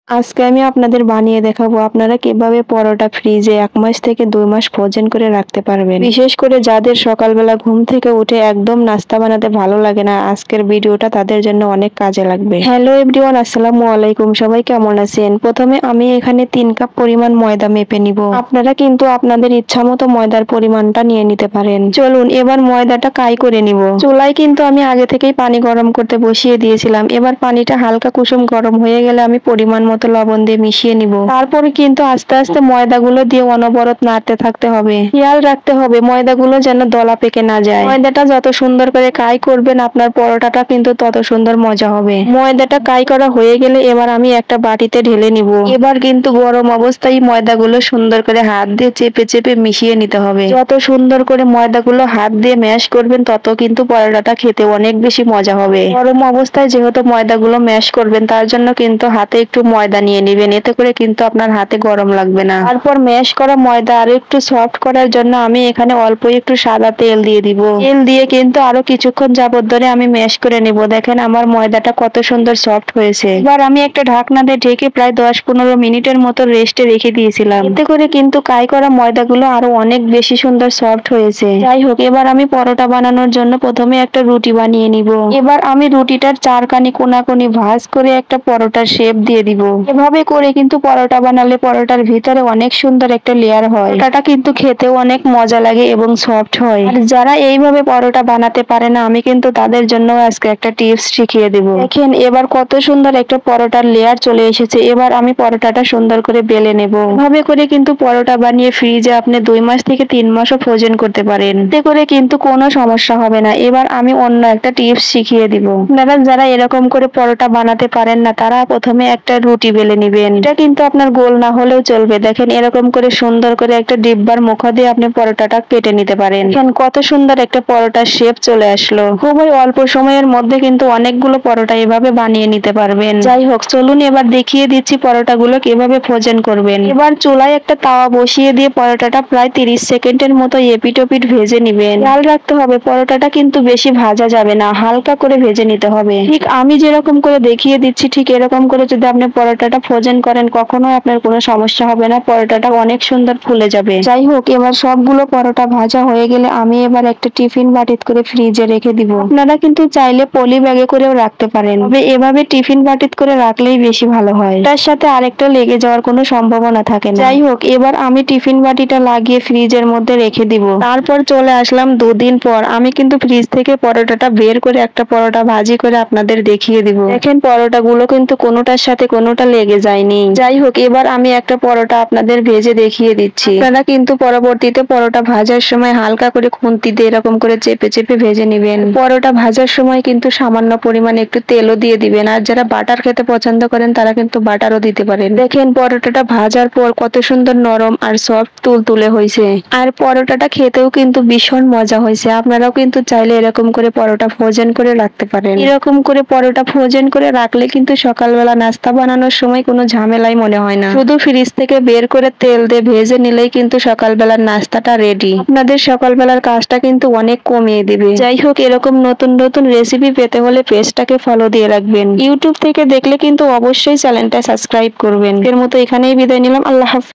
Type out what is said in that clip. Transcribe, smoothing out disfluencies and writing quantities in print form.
আজকে আমি আপনাদের বানিয়ে দেখাবো আপনারা কিভাবে পরোটা ফ্রিজে 1 মাস থেকে 2 মাস ফ্রোজেন করে রাখতে পারবেন। বিশেষ করে যাদের সকালবেলা ঘুম থেকে উঠে একদম নাস্তা বানাতে ভালো লাগে না, আজকের ভিডিওটা তাদের জন্য অনেক কাজে লাগবে। হ্যালো এভরিওয়ান, আসসালামু আলাইকুম। সবাই কেমন আছেন? প্রথমে আমি এখানে 3 কাপ পরিমাণ ময়দা মেপে নিব। আপনারা কিন্তু আপনাদের ইচ্ছামতো ময়দার পরিমাণটা নিয়ে নিতে পারেন। চলুন এবার ময়দাটা কাই করে নিব। চুলায় কিন্তু আমি আগে থেকেই পানি গরম করতে বসিয়ে দিয়েছিলাম। এবার পানিটা হালকা কুসুম গরম হয়ে গেলে আমি পরিমাণ মতো লবণ দিয়ে মিশিয়ে নিব। তারপরে কিন্তু আস্তে আস্তে ময়দাগুলো দিয়ে অনবরত নাড়তে থাকতে হবে। খেয়াল রাখতে হবে ময়দাগুলো যেন দলা পেকে না যায়। ময়দাটা যত সুন্দর করে কাই করবেন আপনার পরোটাটা কিন্তু তত সুন্দর মজা হবে। ময়দাটা কাই করা হয়ে গেলে এবার আমি একটা বাটিতে ঢেলে নিব। এবার কিন্তু গরম অবস্থায় ময়দাগুলো সুন্দর করে হাত দিয়ে চেপে চেপে মিশিয়ে নিতে হবে। যত সুন্দর করে ময়দাগুলো হাত দিয়ে ম্যাশ করবেন তত কিন্তু পরোটাটা খেতে অনেক বেশি মজা হবে। গরম অবস্থায় যেহেতু ময়দাগুলো ম্যাশ করবেন তার জন্য কিন্তু হাতে একটু ময়দা নিয়ে নেবেন, এতে করে কিন্তু আপনার হাতে গরম লাগবে না। তারপর ম্যাশ করা ময়দা আরো একটু সফট করার জন্য আমি এখানে অল্প একটু সাদা তেল দিয়ে দিব। তেল দিয়ে কিন্তু আরো কিছুক্ষণ যাবত ধরে আমি ম্যাশ করে নিব। দেখেন আমার ময়দাটা কত সুন্দর সফট হয়েছে। এবার আমি একটা ঢাকনা দিয়ে ঢেকে প্রায় 10-15 মিনিটের মতো রেস্টে রেখে দিয়েছিলাম। এতে করে কিন্তু কাই করা ময়দাগুলো আরো অনেক বেশি সুন্দর সফট হয়েছে। যাই হোক, এবার আমি পরোটা বানানোর জন্য প্রথমে একটা রুটি বানিয়ে নিব। এবার আমি রুটিটার চারখানি কোনাকুনি ভাঁজ করে একটা পরোটার শেপ দিয়ে দিব। এভাবে করে কিন্তু পরোটা বানালে পরোটার ভিতরে অনেক সুন্দর একটা লেয়ার হয়। পরোটাটা কিন্তু খেতেও অনেক মজা লাগে এবং সফট হয়। আর যারা এইভাবে পরোটা বানাতে পারে না, আমি কিন্তু তাদের জন্য আজকে একটা টিপস শিখিয়ে দিব। দেখেন এবার কত সুন্দর একটা পরোটার লেয়ার চলে এসেছে। এবার আমি পরোটাটা সুন্দর করে বেলে নেব। এভাবে করে কিন্তু পরোটা বানিয়ে ফ্রিজে আপনি 2 মাস থেকে 3 মাসও ফ্রোজেন করতে পারেন। এতে করে কিন্তু কোনো সমস্যা হবে না। এবার আমি অন্য একটা টিপস শিখিয়ে দিব। আপনারা যারা এরকম করে পরোটা বানাতে পারেন না, তারা প্রথমে একটা রুটি বেলে নিবেন। এটা কিন্তু আপনার গোল না হলেও চলবে। দেখেন এরকম করে সুন্দর করে একটা ডিব্বার মুখ দিয়ে আপনি পরোটাটা কেটে নিতে পারেন। দেখেন কত সুন্দর একটা পরোটার শেপ চলে আসলো। খুবই অল্প সময়ের মধ্যে কিন্তু অনেকগুলো পরোটা এভাবে বানিয়ে নিতে পারবেন। যাই হোক, চলুন এবার দেখিয়ে দিচ্ছি পরোটাগুলো কিভাবে ফ্রোজেন করবেন। এবার চুলায় একটা তাওয়া বসিয়ে দিয়ে পরোটাটা প্রায় 30 সেকেন্ডের মতো এপিট ওপিট ভেজে নিবেন। খেয়াল রাখতে হবে পরোটাটা কিন্তু বেশি ভাজা যাবে না, হালকা করে ভেজে নিতে হবে। ঠিক আমি যেরকম করে দেখিয়ে দিচ্ছি ঠিক এরকম করে যদি আপনি পরোটাটা ফ্রোজেন করেন কখনোই আপনার কোনো সমস্যা হবে না, পরোটাটা অনেক সুন্দর ফুলে যাবে। যাই হোক, এবার সবগুলো পরোটা ভাজা হয়ে গেলে আমি এবার একটা টিফিন বাটিতে করে ফ্রিজে রেখে দিব। আপনারা কিন্তু চাইলে পলি ব্যাগে করেও রাখতে পারেন, তবে এভাবে টিফিন বাটিতে করে রাখলেই বেশি ভালো হয়। তার সাথে আরেকটা লেগে যাওয়ার কোনো সম্ভাবনা থাকে না। যাই হোক, এবার আমি টিফিন বাটিটা লাগিয়ে ফ্রিজের মধ্যে রেখে দিব। তারপর চলে আসলাম 2 দিন পর। আমি কিন্তু ফ্রিজ থেকে পরোটাটা বের করে একটা পরোটা ভাজি করে আপনাদের দেখিয়ে দিব। দেখেন পরোটাগুলো কিন্তু কোনোটার সাথে কোনোটা লেগে যায়নি। যাই হোক, এবার আমি একটা পরোটা আপনাদের ভেজে দেখিয়ে দিচ্ছি। আপনারা কিন্তু পরবর্তীতে পরোটা ভাজার সময় হালকা করে খুন্তি দিয়ে এরকম করে চেপে চেপে ভেজে নেবেন। পরোটা ভাজার সময় কিন্তু সামান্য পরিমাণে একটু তেলও দিয়ে দিবেন। আর যারা বাটার খেতে পছন্দ করেন তারা কিন্তু বাটারও দিতে পারেন। দেখেন পরোটাটা ভাজার পর কত সুন্দর নরম আর সফট তুলতুলে হয়েছে। আর পরোটাটা খেতেও কিন্তু ভীষণ মজা হয়েছে। আপনারাও কিন্তু চাইলে এরকম করে পরোটা ফ্রোজেন করে রাখতে পারেন। এরকম করে পরোটা ফ্রোজেন করে রাখলে কিন্তু সকালবেলা নাস্তা বানানোর সময় কোনো ঝামেলাই মনে হয় না। শুধু ফ্রিজ থেকে বের করে তেল দিয়ে ভেজে নিলেই কিন্তু সকালবেলার নাস্তাটা রেডি। আপনাদের সকালবেলার কাজটা কিন্তু অনেক কমিয়ে দিবে। যাই হোক, এরকম নতুন নতুন রেসিপি পেতে হলে পেজটাকে ফলো দিয়ে রাখবেন। ইউটিউব থেকে দেখলে কিন্তু অবশ্যই চ্যানেলটা সাবস্ক্রাইব করবেন। এর মতো এখানেই বিদায় নিলাম। আল্লাহ হাফেজ।